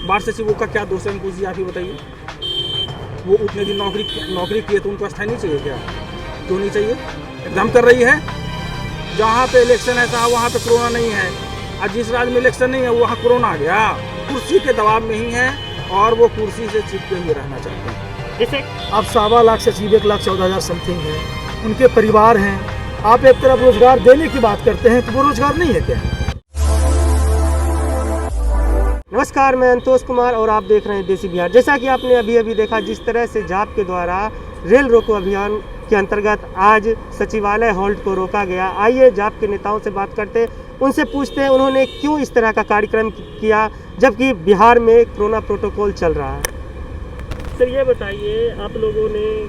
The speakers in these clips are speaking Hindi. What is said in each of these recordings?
वार्ड सचिवों का क्या दोष है अंकुश जी, आप ही बताइए। वो उतने दिन नौकरी किए तो उनको अस्थायी नहीं चाहिए क्या? क्यों नहीं चाहिए? एकदम कर रही है। जहाँ पे इलेक्शन है साहब वहाँ पे कोरोना नहीं है, और जिस राज्य में इलेक्शन नहीं है वहाँ कोरोना आ गया। कुर्सी के दबाव में ही है और वो कुर्सी से चिपके हुए रहना चाहते हैं। जैसे अब 1.25 लाख सचिव 1,14,000 समथिंग है, उनके परिवार हैं। आप एक तरफ रोजगार देने की बात करते हैं तो वो रोजगार नहीं है क्या? नमस्कार, मैं अंतोष कुमार और आप देख रहे हैं देसी बिहार। जैसा कि आपने अभी देखा, जिस तरह से जाप के द्वारा रेल रोको अभियान के अंतर्गत आज सचिवालय हॉल्ट को रोका गया। आइए जाप के नेताओं से बात करते हैं, उनसे पूछते हैं उन्होंने क्यों इस तरह का कार्यक्रम किया जबकि बिहार में कोरोना प्रोटोकॉल चल रहा है। सर ये बताइए, आप लोगों ने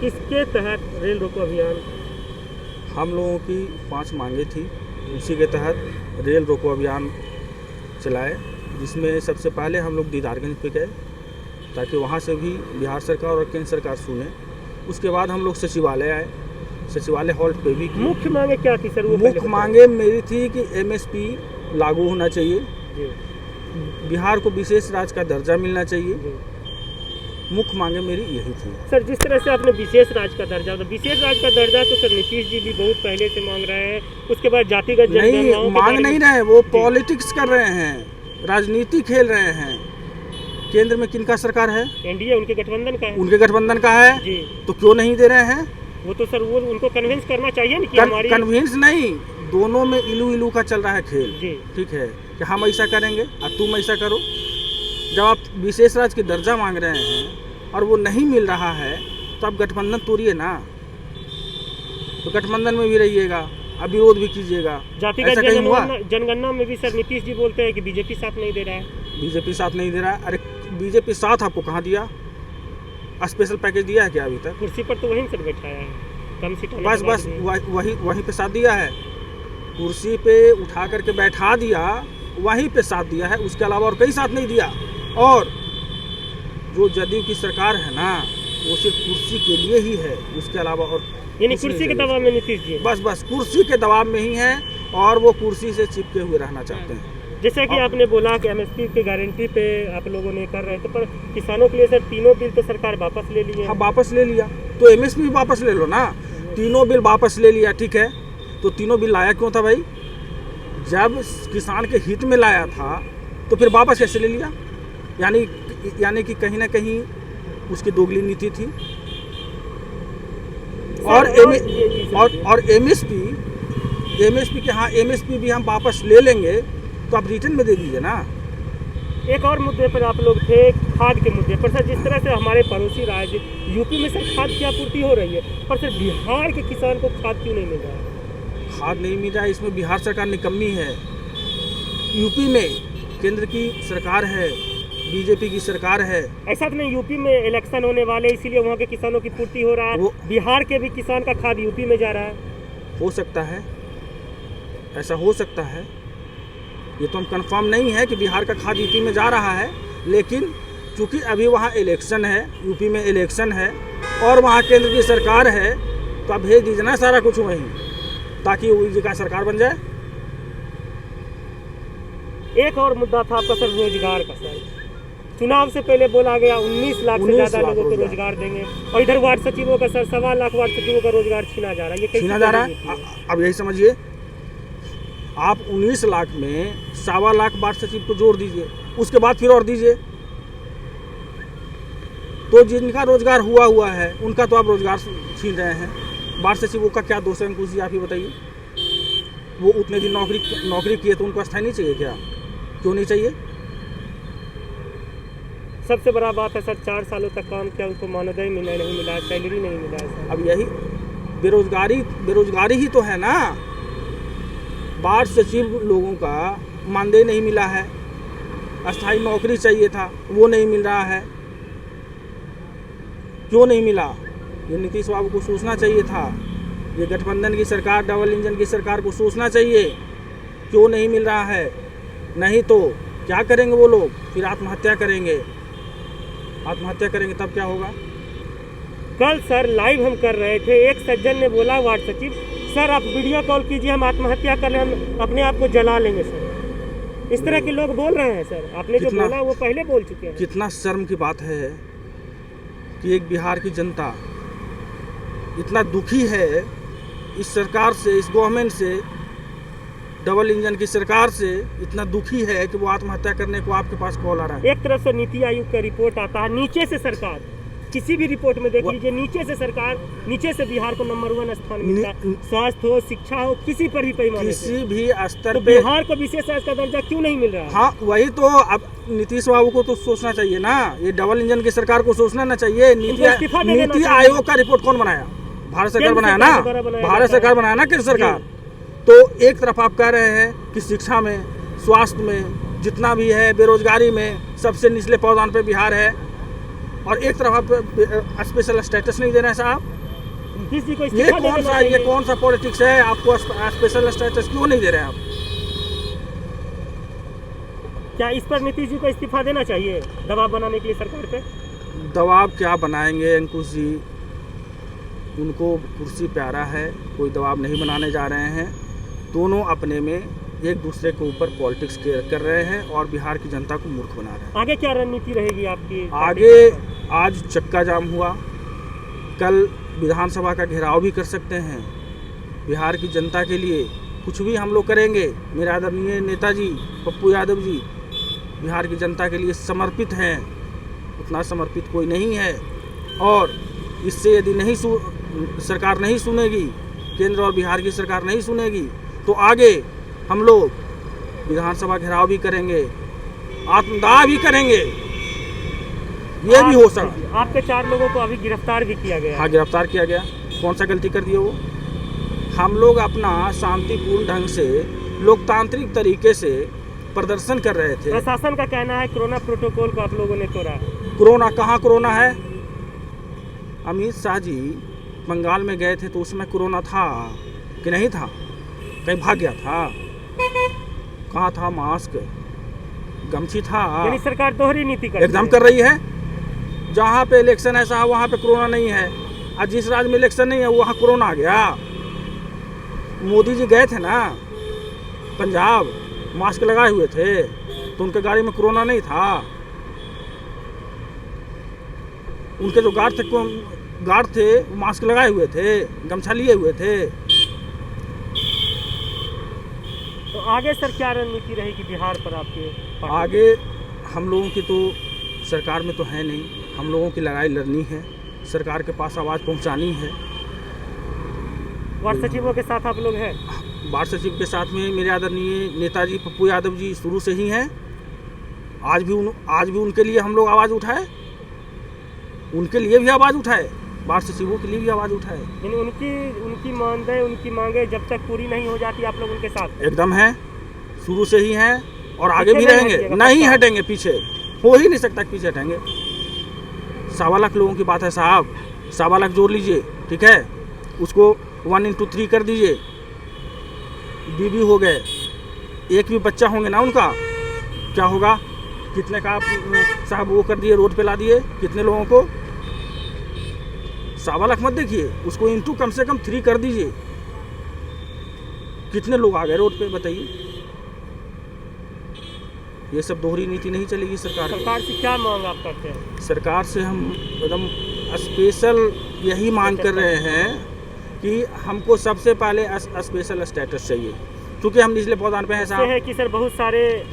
किसके तहत रेल रोको अभियान? हम लोगों की 5 मांगे थी, उसी के तहत रेल रोको अभियान चलाए, जिसमें सबसे पहले हम लोग दीदारगंज पे गए ताकि वहाँ से भी बिहार सरकार और केंद्र सरकार सुने। उसके बाद हम लोग सचिवालय आए, सचिवालय हॉल्ट पे भी। मुख्य मांगे क्या थी सर? वो मुख्य मांगे मेरी थी कि MSP लागू होना चाहिए, बिहार को विशेष राज्य का दर्जा मिलना चाहिए। मुख्य मांगे मेरी यही थी। सर जिस तरह से आपने विशेष राज्य का दर्जा, विशेष राज्य का दर्जा तो सर नीतीश जी भी बहुत पहले से मांग रहे हैं। उसके बाद जातिगत नहीं मांग नहीं रहे, वो पॉलिटिक्स कर रहे हैं, राजनीति खेल रहे हैं। केंद्र में किनका सरकार है? एनडीए, उनके गठबंधन का है। उनके गठबंधन का है जी। तो क्यों नहीं दे रहे हैं? वो तो सर वो उनको कन्विंस करना चाहिए ना कि हमारी। कन्विंस नहीं, दोनों में इलू का चल रहा है खेल। जी। ठीक है कि हम ऐसा करेंगे और तुम ऐसा करो। जब आप विशेष राज्य की दर्जा मांग रहे हैं और वो नहीं मिल रहा है तो आप गठबंधन तोड़िए ना, तो गठबंधन में भी रहिएगा, अब विरोध भी कीजिएगा। जातिगत जनगणना में भी सर नीतीश जी बोलते हैं कि बीजेपी साथ नहीं दे रहा है। बीजेपी साथ नहीं दे रहा है? अरे बीजेपी साथ आपको कहाँ दिया? स्पेशल पैकेज दिया है क्या अभी तक? कुर्सी पर तो वहीं सर बैठाया है, कम सीट। बस वहीं पे साथ दिया है, कुर्सी पे उठा करके बैठा दिया, वहीं पे साथ दिया है, उसके अलावा और कहीं साथ नहीं दिया। और जो जदयू की सरकार है ना, वो सिर्फ कुर्सी के लिए ही है, उसके अलावा और यानी कुर्सी के दबाव में नीतीश जी बस कुर्सी के दबाव में ही है और वो कुर्सी से चिपके हुए रहना चाहते हैं। जैसे कि आपने बोला कि MSP की गारंटी पे आप लोगों ने कर रहे थे, पर किसानों के लिए सर तीनों बिल तो सरकार वापस ले ली है। हाँ वापस ले लिया तो MSP भी वापस ले लो ना। तीनों बिल वापस ले लिया, ठीक है, तो तीनों बिल लाया क्यों था भाई? जब किसान के हित में लाया था तो फिर वापस कैसे ले लिया? यानी कि कहीं ना कहीं उसकी दोगली नीति थी। और MSP के हाँ MSP भी हम वापस ले लेंगे तो आप रिटर्न में दे दीजिए ना। एक और मुद्दे पर आप लोग थे, खाद के मुद्दे पर। सर जिस तरह से हमारे पड़ोसी राज्य यूपी में सर खाद की आपूर्ति हो रही है, पर सर बिहार के किसान को खाद क्यों नहीं मिल रहा है? खाद नहीं मिल रहा है, इसमें बिहार सरकार निकम्मी है। यूपी में केंद्र की सरकार है, बीजेपी की सरकार है। ऐसा तो नहीं यूपी में इलेक्शन होने वाले इसीलिए वहाँ के किसानों की पूर्ति हो रहा है, बिहार के भी किसान का खाद यूपी में जा रहा है? हो सकता है, ऐसा हो सकता है, ये तो हम कंफर्म नहीं है कि बिहार का खाद यूपी में जा रहा है, लेकिन चूंकि अभी वहाँ इलेक्शन है, यूपी में इलेक्शन है और वहाँ केंद्र की सरकार है, तो आप भेज दीजिए ना सारा कुछ वहीं, ताकि वही जगह सरकार बन जाए। एक और मुद्दा था आपका सर रोजगार का। सर चुनाव से पहले बोला गया 19 लाख से ज़्यादा लोगों को रोजगार देंगे, और इधर वार्ड सचिवों का सर 1.25 लाख वार्ड सचिवों का रोजगार छीना जा रहा है। ये छीना जा रहा है। अब यही समझिए, आप 19 लाख में 1.25 लाख वार्ड सचिव को जोड़ दीजिए, उसके बाद फिर और दीजिए, तो जिनका रोजगार हुआ है उनका तो आप रोजगार छीन रहे हैं। वार्ड सचिवों का क्या दोष है अंकुश जी, आप ही बताइए। वो उतने दिन नौकरी किए तो उनको अस्थायी नहीं चाहिए क्या? क्यों नहीं चाहिए? सबसे बड़ा बात है सर, 4 सालों तक काम किया, उनको मानदेय नहीं मिला, सैलरी नहीं मिला है सर। अब यही बेरोजगारी ही तो है ना। वार्ड सचिव लोगों का मानदेय नहीं मिला है, अस्थायी नौकरी चाहिए था, वो नहीं मिल रहा है। क्यों नहीं मिला? ये नीतीश बाबू को सोचना चाहिए था, ये गठबंधन की सरकार, डबल इंजन की सरकार को सोचना चाहिए क्यों नहीं मिल रहा है। नहीं तो क्या करेंगे वो लोग? फिर आत्महत्या करेंगे तब क्या होगा? कल सर लाइव हम कर रहे थे, एक सज्जन ने बोला वार्ड सचिव, सर आप वीडियो कॉल कीजिए, हम आत्महत्या कर लें, हम अपने आप को जला लेंगे सर। इस तरह के लोग बोल रहे हैं सर, आपने जो कितना- बोला वो पहले बोल चुके हैं। कितना शर्म की बात है कि एक बिहार की जनता इतना दुखी है इस सरकार से, इस गवर्नमेंट से, डबल इंजन की सरकार से इतना दुखी है कि वो आत्महत्या करने को आपके पास कॉल आ रहा है। एक तरफ से नीति आयोग का रिपोर्ट आता है, नीचे से सरकार, किसी भी रिपोर्ट में देख वो- लीजिए, नीचे से सरकार, नीचे से बिहार को नंबर 1 स्थान मिलता है। नि- स्वास्थ्य हो, शिक्षा हो, किसी पर भी पैमाने किसी से। भी स्तर तो पे बिहार को विशेष राज्य का दर्जा क्यों नहीं मिल रहा है? हाँ वही तो, अब नीतीश बाबू को तो सोचना चाहिए ना, ये डबल इंजन की सरकार को सोचना ना चाहिए। उनको इस्तीफा दे देना नीति चाहिए। आयोग का रिपोर्ट कौन बनाया? भारत सरकार केंद्र बनाया सरकार ना, के द्वारा बनाया भारत जाता है। सरकार बनाया ना, केंद्र सरकार। तो एक तरफ आप कह रहे हैं कि शिक्षा में, स्वास्थ्य में, जितना भी है, बेरोजगारी में सबसे निचले पायदान पे बिहार है, और एक तरफ आप स्पेशल स्टेटस नहीं दे रहे हैं साहब। नीतीश जी को ये इस्तीफा दे कौन देना सा ये चाहिए। कौन सा पॉलिटिक्स है? आपको स्पेशल स्टेटस क्यों नहीं दे रहे हैं आप? क्या इस पर नीतीश जी को इस्तीफा देना चाहिए दबाव बनाने के लिए सरकार पे? दबाव क्या बनाएंगे अंकुश जी, उनको कुर्सी प्यारा है, कोई दबाव नहीं बनाने जा रहे हैं। दोनों अपने में एक दूसरे के ऊपर पॉलिटिक्स कर रहे हैं और बिहार की जनता को मूर्ख बना रहे हैं। आगे क्या रणनीति रहेगी आपकी? आगे आज चक्का जाम हुआ, कल विधानसभा का घेराव भी कर सकते हैं। बिहार की जनता के लिए कुछ भी हम लोग करेंगे। मेरे आदरणीय नेताजी पप्पू यादव जी बिहार की जनता के लिए समर्पित हैं, उतना समर्पित कोई नहीं है। और इससे यदि सरकार नहीं सुनेगी, केंद्र और बिहार की सरकार नहीं सुनेगी, तो आगे हम लोग विधानसभा घेराव भी करेंगे, आत्मदाह भी करेंगे। ये भी हो सकता। आपके 4 लोगों को अभी गिरफ्तार भी किया गया। हाँ, गिरफ्तार किया गया। कौन सा गलती कर दिया वो? हम लोग अपना शांतिपूर्ण ढंग से, लोकतांत्रिक तरीके से प्रदर्शन कर रहे थे। प्रशासन का कहना है कोरोना प्रोटोकॉल को आप लोगों ने तोड़ा। कोरोना कहाँ कोरोना है? अमित शाह जी बंगाल में गए थे तो उसमें कोरोना था कि नहीं था? कहीं भाग गया था? कहाँ था मास्क, गमछी था? यानी सरकार दोहरी नीति कर एकदम कर रही है। जहाँ पे इलेक्शन ऐसा है वहाँ पे कोरोना नहीं है, और जिस राज्य में इलेक्शन नहीं है वहाँ कोरोना आ गया। मोदी जी गए थे ना पंजाब, मास्क लगाए हुए थे, तो उनके गाड़ी में कोरोना नहीं था। उनके जो गार्ड थे वो मास्क लगाए हुए थे, गमछा लिए हुए थे। तो आगे सर क्या रणनीति रहेगी बिहार पर आपके? आगे हम लोगों की तो सरकार में तो है नहीं, हम लोगों की लड़ाई लड़नी है, सरकार के पास आवाज़ पहुंचानी है। वार्ड सचिवों के साथ आप लोग हैं? वार्ड सचिव के साथ में मेरे आदरणीय नेताजी पप्पू यादव जी शुरू से ही हैं। आज भी उनके लिए हम लोग आवाज़ उठाए, उनके लिए भी आवाज़ उठाए, वार्ड सचिवों के लिए भी आवाज़ उठाए। यानी उनकी मानदेय, उनकी मांगे जब तक पूरी नहीं हो जाती आप लोग उनके साथ? एकदम है, शुरू से ही हैं और आगे भी पीछे नहीं रहेंगे। हटिएगा, नहीं पक्का? हटेंगे पीछे, हो ही नहीं सकता कि पीछे हटेंगे। 1.25 लाख लोगों की बात है साहब, 1.25 लाख जोड़ लीजिए, ठीक है, उसको 1 into 3 कर दीजिए, बीबी हो गए, एक भी बच्चा होंगे ना उनका, क्या होगा? कितने का आप साहब वो कर दिए, रोड पे ला दिए, कितने लोगों को? 1.25 लाख मत देखिए, उसको इंटू कम से कम 3 कर दीजिए, कितने लोग आ गए रोड पे बताइए। ये सब दोहरी नीति नहीं चलेगी सरकार की। सरकार से क्या मांग आप करते हैं? सरकार से हम एकदम स्पेशल यही मांग कर रहे हैं कि हमको सबसे पहले स्पेशल स्टेटस चाहिए, क्योंकि हम निचले पायदान पे हैं इससे साहब। है कि सर बहुत सारे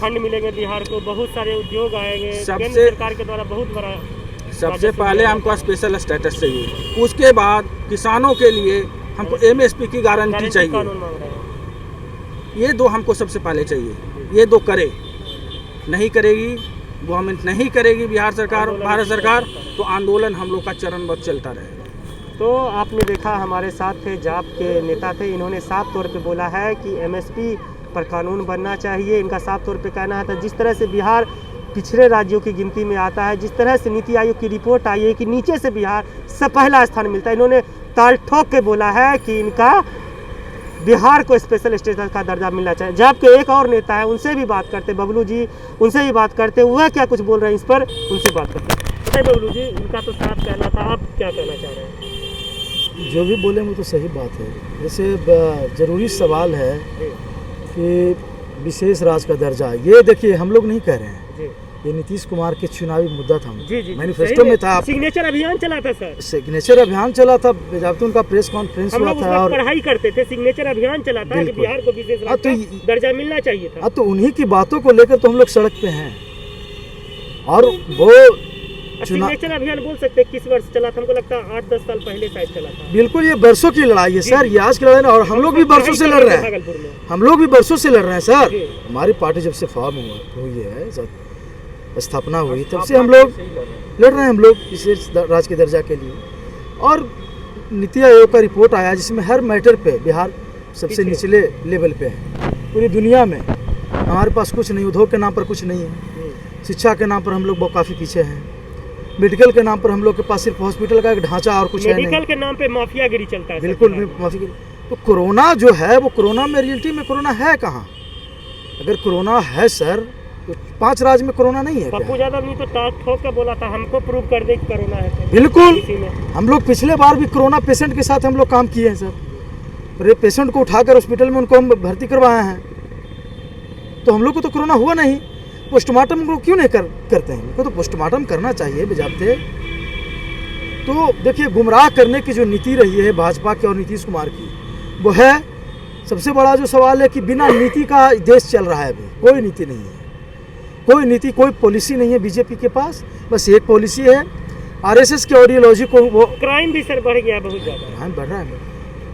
फंड मिलेंगे बिहार को, बहुत सारे उद्योग आएंगे, सबसे- केंद्र सरकार के द्वारा बहुत बड़ा सबसे राजस्व पहले मिलेगा। हमको स्पेशल स्टेटस चाहिए, उसके बाद किसानों के लिए हमको MSP की गारंटी गारंटी चाहिए। कानून मांग रहे हैं। ये दो हमको सबसे पहले चाहिए, ये दो करे। नहीं करेगी गवर्नमेंट, नहीं करेगी बिहार सरकार, भारत सरकार, तो आंदोलन हम लोग का चरणबद्ध चलता रहेगा। तो आपने देखा हमारे साथ थे, जाप के नेता थे, इन्होंने साफ तौर पे बोला है कि MSP पर कानून बनना चाहिए। इनका साफ तौर पे कहना है, जिस तरह से बिहार पिछड़े राज्यों की गिनती में आता है, जिस तरह से नीति आयोग की रिपोर्ट आई है कि नीचे से बिहार सब पहला स्थान मिलता है, इन्होंने ताल ठोक के बोला है कि इनका बिहार को स्पेशल स्टेटस का दर्जा मिलना चाहिए। जब के एक और नेता है, उनसे भी बात करते, बबलू जी, उनसे भी बात करते, वह क्या कुछ बोल रहे हैं इस पर, उनसे बात करते। बबलू जी, उनका तो साफ कहना था, आप क्या कहना चाह रहे हैं? जो भी बोले वो तो सही बात है। जैसे ज़रूरी सवाल है कि विशेष राज्य का दर्जा, ये देखिए हम लोग नहीं कह रहे हैं, जी ये नीतीश कुमार के चुनावी मुद्दा था, जी जी मैनिफेस्टो में था। सिग्नेचर अभियान चला था सर, सिग्नेचर अभियान चला था, जब उनका प्रेस कॉन्फ्रेंस हम हुआ लोग उस था वक्त और पढ़ाई करते थे, सिग्नेचर अभियान चला था कि बिल्कुल। बिहार को विशेष हाँ, तो राज्य का दर्जा मिलना चाहिए था। तो उन्हीं की बातों को लेकर तो हम लोग सड़क पे हैं। और वो चुनाव सिग्नेचर अभियान बोल सकते हैं किस वर्ष चला था? हमको लगता है 8-10 साल पहले शायद चला था। बिल्कुल, ये बरसों की लड़ाई है सर, ये आज की लड़ाई ना, और हम लोग भी बरसों से लड़ रहे हैं, भागलपुर में हम लोग भी बरसों से लड़ रहे हैं सर। जी। हमारी पार्टी जब से फॉर्म हुई है, जब स्थापना हुई, तब से हम लोग लड़ रहे हैं, हम लोग विशेष राज्य के दर्जा के लिए। और नीति आयोग का रिपोर्ट आया जिसमें हर मैटर पे बिहार सबसे निचले लेवल पे है पूरी दुनिया में। हमारे पास कुछ नहीं, उद्योग के नाम पर कुछ नहीं है, शिक्षा के नाम पर हम लोग बहुत काफ़ी पीछे हैं, मेडिकल के नाम पर हम लोग के पास सिर्फ हॉस्पिटल का एक ढांचा और कुछ है नहीं। मेडिकल के नाम पे माफियागिरी चलता है। बिल्कुल भी माफी। तो कोरोना जो है वो कोरोना में रियलिटी में कोरोना है कहाँ? अगर कोरोना है सर तो 5 राज्य में कोरोना नहीं है पप्पू क्या? यादव ने तो ठोक के बोला था हमको प्रूव कर दे कि कोरोना है। बिल्कुल, इसी में हम लोग पिछले बार भी कोरोना पेशेंट के साथ हम लोग काम किए हैं सर, और ये पेशेंट को उठाकर हॉस्पिटल में उनको हम भर्ती करवाए हैं, तो हम लोग को तो कोरोना हुआ नहीं। पोस्टमार्टम को क्यों नहीं करते हैं? उनको तो पोस्टमार्टम करना चाहिए बजाते। तो देखिए, गुमराह करने की जो नीति रही है भाजपा की और नीतीश कुमार की, वो है सबसे बड़ा जो सवाल है कि बिना नीति का देश चल रहा है। अभी कोई नीति नहीं है, कोई नीति, कोई पॉलिसी नहीं है बीजेपी के पास। बस एक पॉलिसी है, आरएसएस की आइडियोलॉजी को वो। क्राइम भी सर बढ़ गया बहुत ज़्यादा। बढ़ रहा है।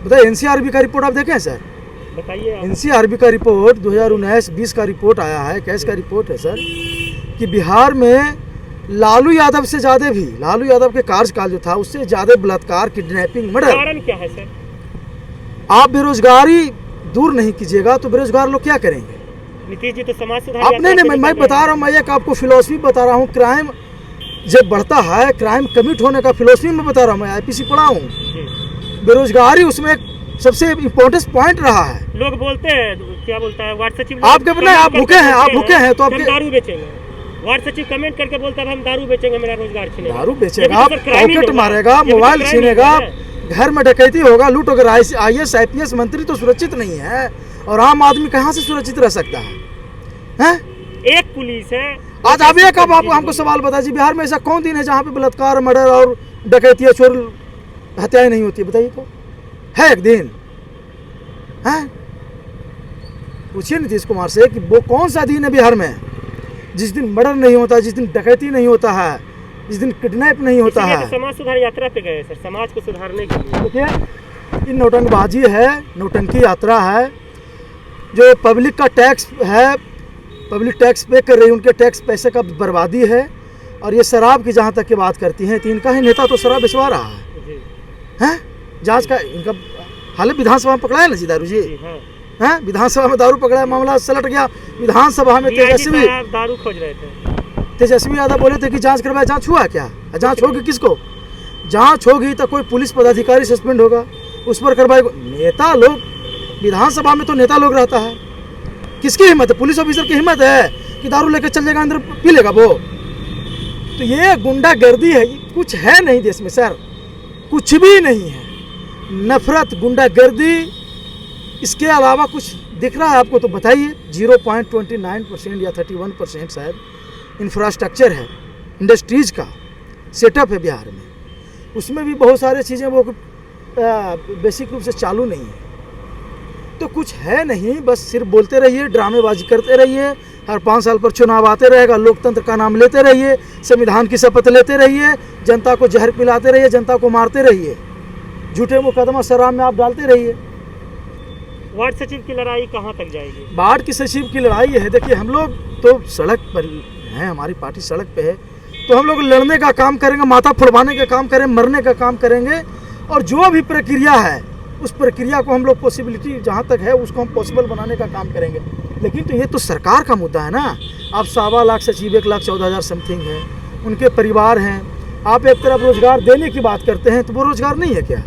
बताइए, एनसीआरबी का रिपोर्ट आप देखें सर, बताइए आप। एनसीआरबी का रिपोर्ट 2019-20 का रिपोर्ट आया है, कैश का रिपोर्ट है सर, कि बिहार में लालू यादव से ज़्यादा भी, लालू यादव के कार्यकाल जो था उससे ज़्यादा बलात्कार, किडनैपिंग, मर्डर। कारण क्या है सर? आप बेरोजगारी दूर नहीं कीजिएगा तो बेरोजगार लोग क्या करेंगे? नीतीश जी तो समाज सुधार आप नहीं, मैं बता रहा हूँ, मैं एक आपको फिलोसफी बता रहा हूँ। क्राइम जब बढ़ता है, क्राइम कमिट होने का फिलोसफी में बता रहा हूँ, मैं आईपीसी पढ़ा हूँ। बेरोजगारी उसमें सबसे इम्पोर्टेंट पॉइंट रहा है। लोग बोलते हैं, क्या बोलता है वार्ड सचिव, आपके अपने आप भूखे हैं, आप भूखे हैं तो आपके दारू बेचेंगे। वार्ड सचिव कमेंट करके बोलता है हम दारू बेचेंगे, मेरा रोजगार छीनेगा। दारू बेचेगा, पॉकेट मारेगा, मोबाइल छीनेगा, घर में डकैती होगा, लूट होगा। IAS IPS मंत्री तो सुरक्षित नहीं है, और आम आदमी कहाँ से सुरक्षित रह सकता है? हैं? एक पुलिस है आज आप एक आप हमको सवाल बताइए, बिहार में ऐसा कौन दिन है जहाँ पे बलात्कार, मर्डर और डकैती, चोर, हत्याएं नहीं होती? बताइए तो है एक दिन? हैं? पूछिए नीतीश कुमार से कि वो कौन सा दिन है बिहार में जिस दिन मर्डर नहीं होता, जिस दिन डकैती नहीं होता है, जिस दिन किडनैप नहीं होता है। तो समाज सुधार यात्रा पे गए सर, समाज को सुधारने के लिए। देखिए, ये नौटंकबाजी है, नौटंकी यात्रा है। जो पब्लिक का टैक्स है, पब्लिक टैक्स पे कर रही है, उनके टैक्स पैसे का बर्बादी है। और ये शराब की जहाँ तक की बात करती हैं, तो इनका ही नेता तो शराब बेचवा रहा है। हैं? जांच का इनका हाल विधानसभा में पकड़ा है ना जी दारू जी, हैं? विधानसभा में दारू पकड़ा है, मामला सलट गया। विधानसभा में तेजस्वी दारू खोज रहे थे, तेजस्वी यादव बोले थे कि जांच करवाए। जांच हुआ क्या? जांच होगी किसको? जांच होगी तो कोई पुलिस पदाधिकारी सस्पेंड होगा, उस पर कार्रवाई। नेता लोग विधानसभा में तो नेता लोग रहता है, किसकी हिम्मत है? पुलिस ऑफिसर की हिम्मत है कि दारू लेकर चल जाएगा, अंदर पी लेगा वो? तो ये गुंडागर्दी है, कुछ है नहीं देश में सर, कुछ भी नहीं है। नफरत, गुंडागर्दी, इसके अलावा कुछ दिख रहा है आपको तो बताइए। 0.29% या 31% शायद इंफ्रास्ट्रक्चर है, इंडस्ट्रीज का सेटअप है बिहार में, उसमें भी बहुत सारी चीज़ें वो बेसिक रूप से चालू नहीं है। तो कुछ है नहीं, बस सिर्फ बोलते रहिए, ड्रामेबाजी करते रहिए, हर 5 साल पर चुनाव आते रहेगा, लोकतंत्र का नाम लेते रहिए, संविधान की शपथ लेते रहिए, जनता को जहर पिलाते रहिए, जनता को मारते रहिए, झूठे मुकदमा शराब में आप डालते रहिए। वार्ड सचिव की लड़ाई कहाँ तक जाएगी? वार्ड की सचिव की लड़ाई है, देखिए हम लोग तो सड़क पर हैं, हमारी पार्टी सड़क पे है, तो हम लोग लड़ने का काम करेंगे, माथा फुड़वाने का काम करेंगे, मरने का काम करेंगे। और जो भी प्रक्रिया है उस प्रक्रिया को हम लोग पॉसिबिलिटी जहाँ तक है उसको हम पॉसिबल बनाने का काम करेंगे। लेकिन तो ये तो सरकार का मुद्दा है ना। आप 1.25 लाख सचिव, 1,14,000 समथिंग है, उनके परिवार हैं। आप एक तरफ रोजगार देने की बात करते हैं तो वो रोजगार नहीं है क्या?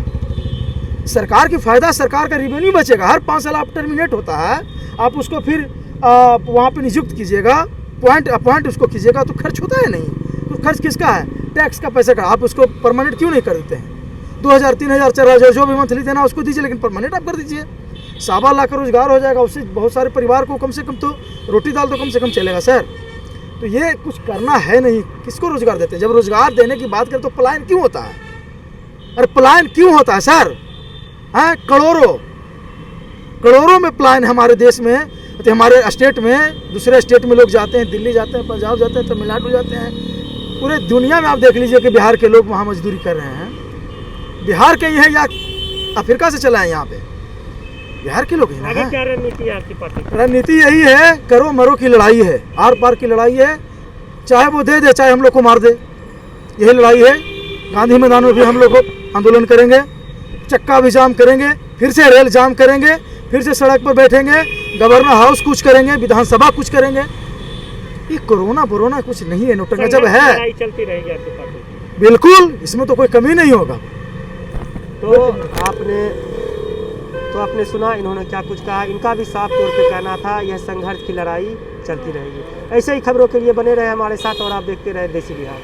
सरकार की फ़ायदा, सरकार का रिवेन्यू बचेगा। हर 5 साल आप टर्मिनेट होता है, आप उसको फिर वहाँ पे नियुक्त कीजिएगा, अपॉइंट उसको कीजिएगा, तो खर्च होता है नहीं। तो खर्च किसका है? टैक्स का पैसा का। आप उसको परमानेंट क्यों नहीं कर देते हैं? 2,000, 3,000, 4,000 जो भी मंथली देना उसको दीजिए, लेकिन परमानेंट आप कर दीजिए। ₹1.25 लाख का रोजगार हो जाएगा, उससे बहुत सारे परिवार को कम से कम तो रोटी दाल तो कम से कम चलेगा सर। तो ये कुछ करना है नहीं, किसको रोजगार देते हैं? जब रोजगार देने की बात करें तो पलायन क्यों होता है? अरे पलायन क्यों होता है सर? हैं, करोड़ों में पलायन हमारे देश में, तो हमारे स्टेट में, दूसरे स्टेट में लोग जाते हैं, दिल्ली जाते हैं, पंजाब जाते हैं, तमिलनाडु जाते हैं। पूरे दुनिया में आप देख लीजिए कि बिहार के लोग वहाँ मजदूरी कर रहे हैं। बिहार के ही है या अफ्रीका से चला है? यहाँ पे बिहार के लोग ही ना आगे हैं। क्या रणनीति है आपकी पार्टी की? रणनीति यही है, करो मरो की लड़ाई है, आर पार की लड़ाई है, चाहे वो दे चाहे हम लोग को मार दे, यही लड़ाई है। गांधी मैदान में भी हम लोग आंदोलन करेंगे, चक्का भी जाम करेंगे, फिर से रेल जाम करेंगे, फिर से सड़क पर बैठेंगे, गवर्नर हाउस कुछ करेंगे, विधानसभा कुछ करेंगे। ये कोरोना कुछ नहीं है, नोटंका जब है लड़ाई चलती रहेगी आपकी पार्टी की। बिल्कुल, इसमें तो कोई कमी नहीं होगा। तो आपने सुना इन्होंने क्या कुछ कहा। इनका भी साफ तौर पे कहना था यह संघर्ष की लड़ाई चलती रहेगी। ऐसे ही खबरों के लिए बने रहे हमारे साथ और आप देखते रहे देसी बिहार।